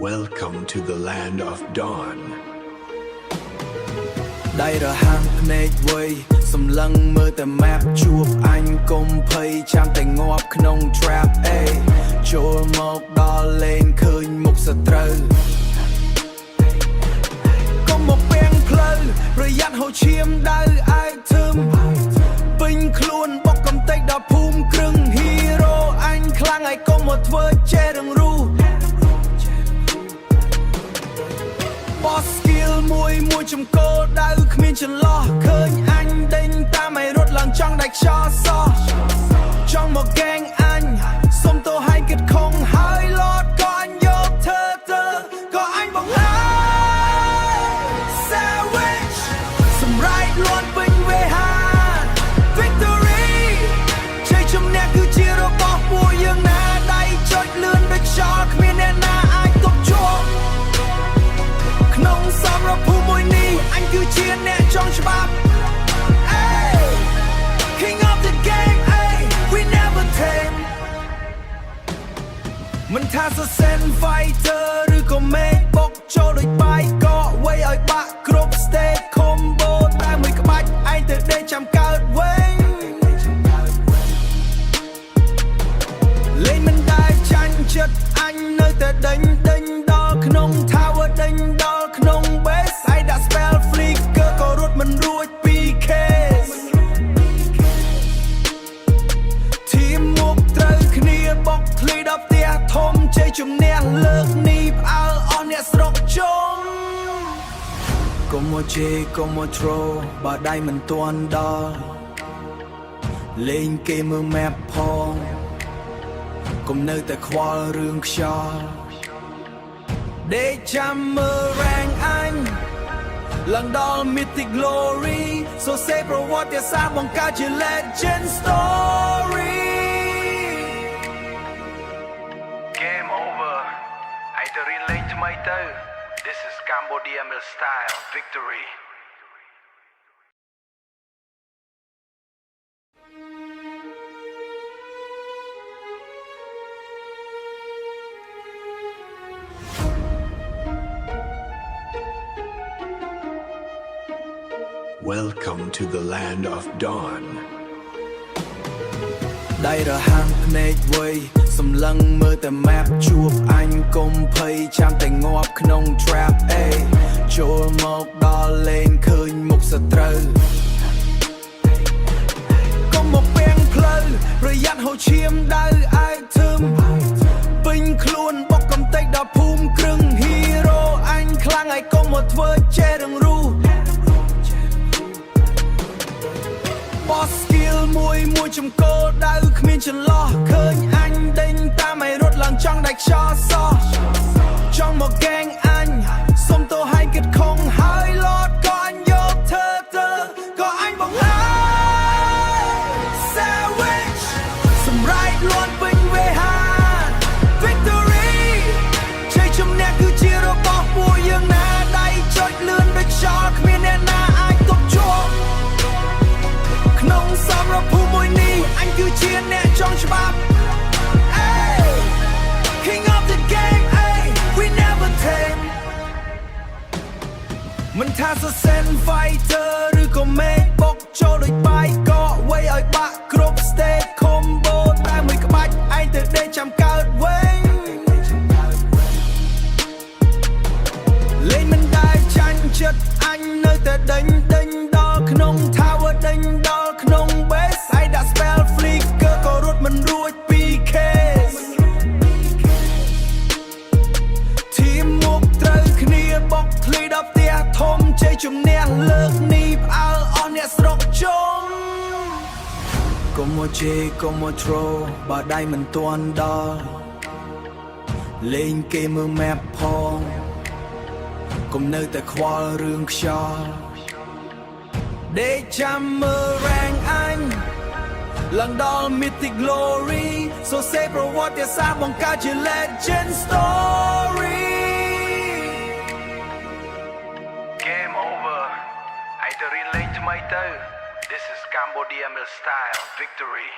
Welcome to the land of dawn ได้រហាំងភ្នែកវ័យសម្លឹងមើលតែ map ជួបអញកុំភ័យចាំតែងាប់ក្នុង trap អេចូលមកដល់លេងឃើញមុខសត្រូវកុំមកពាំងផ្លូវប្រយ័ត្នហូរឈាមដៅអាយធឹមពេញខ្លួនបុកកំទេចដល់ភូមិគ្រឹង hero អញខ្លាំងហើយកុំមកធ្វើចេះរងរូBoss skill មួយចំកោដៅគ្មានចន្លោះឃើញអញដេញតាមឲ្យរត់ឡើងចង់ដាច់ខ្យល់សោះចង់មកហ្គេងអញសុំទោសឲ្យគិតខុងហើយលត់ក៏អញយកធ្វើទៅក៏អញបង្ហាញ Savage សម្រែកលន់ពេញវេហា Victory ជ័យជំនះគឺជារបស់ពួកយើងណាដៃចុចលឿនដូចខ្យល់គ្មានអ្នកណាអាចទប់ជាប់ក្នុងសម្រាប់ភូមិមួយនេះអញគឺជាអ្នកចង់ច្បាប់ King of the game we never tame មិនថាសសែន fighter ឬក៏មេឃបុកចូលដូចបាយកកវ័យឲ្យបាក់គ្រប់ stage combo តែមួយក្បាច់ឯងទៅដេកចាំកើតវិញលេងមិនដែលចាញ់ចិត្តអញនៅតែដេញដល់ក្នុង tower ដេញដល់ក្នុង base ឯដាក់ spell flicker ក៏រត់មិនរួច 2K ทีมមុខត្រូវគ្នាបុកធ្លីដល់ផ្ទះធំជ័យជំនះលើកនេះផ្អើលអស់អ្នកស្រុកជុំកុំមកជេរកុំមកទ្របើដៃមិនទាន់ដល់លេងគេមើល map ផងកុំនៅតែខ្វល់រឿងខ្យល់ដេកចាំមើល rank អញឡើងដល់ mythic glory សរសេរប្រវត្តិសាស្ត្របង្កើតជា legend story Game over ឯងទៅរៀនលេងថ្មីទៅ This is Cambodia ML style victory Welcome to the land of dawn ได้រហាំងភ្នែកវ័យសម្លឹងមើលតែ map ជួបអញកុំភ័យចាំតែងាប់ក្នុង trap អេចូលមកដល់លេងឃើញមុខសត្រូវកុំមកពាំងផ្លូវប្រយ័ត្នហូរឈាមដៅអាយធឹមពេញខ្លួនបុកកំទេចដល់ភូមិគ្រឹង hero អញខ្លាំងហើយកុំមកធ្វើចេះរងរូ Boss skill មួយចំកោដៅគ្មានចន្លោះឃើញអញដេញតាមឲ្យរត់ឡើងចង់ដាច់ខ្យល់សោះចង់មកហ្គេងអញសុំទោសឲ្យគិតខុងហើយលត់ក៏អញយកធ្វើទៅក៏អញបង្ហាញ Savage សម្រែកលន់ពេញវេហា Victory ជ័យជំនះគឺជារបស់ពួកយើងណាដៃចុចលឿនដូចខ្យល់គ្មានអ្នកណាអាចទប់ជាប់ក្នុងសម្រាប់ភូមិមួយនេះអញគឺជាអ្នកចង់ច្បាប់ King of the game we never tame មិនថាសសែន fighter ឬក៏មេឃបុកចូលដូចបាយកកវ័យឲ្យបាក់គ្រប់ stage combo តែមួយក្បាច់ឯងទៅដេកចាំកើតវិញលេងមិនដែលចាញ់ចិត្តអញនៅតែដេញដល់ក្នុង tower ដេញដល់ក្នុង base ឯដាក់ spell flicker ក៏រត់មិនរួច 2K ทีมមុខត្រូវគ្នាបុកធ្លីដល់ផ្ទះធំជ័យជំនះលើកនេះផ្អើលអស់អ្នកស្រុកជុំកុំមកជេរកុំមកទ្របើដៃមិនទាន់ដល់លេងគេមើល map ផងកុំនៅតែខ្វល់រឿងខ្យល់ដេកចាំមើល rank អញឡើងដល់ mythic glory សរសេរប្រវត្តិសាស្ត្របង្កើតជា legend story Game over ឯងទៅរៀនលេងថ្មីទៅ This is Cambodia ML style victory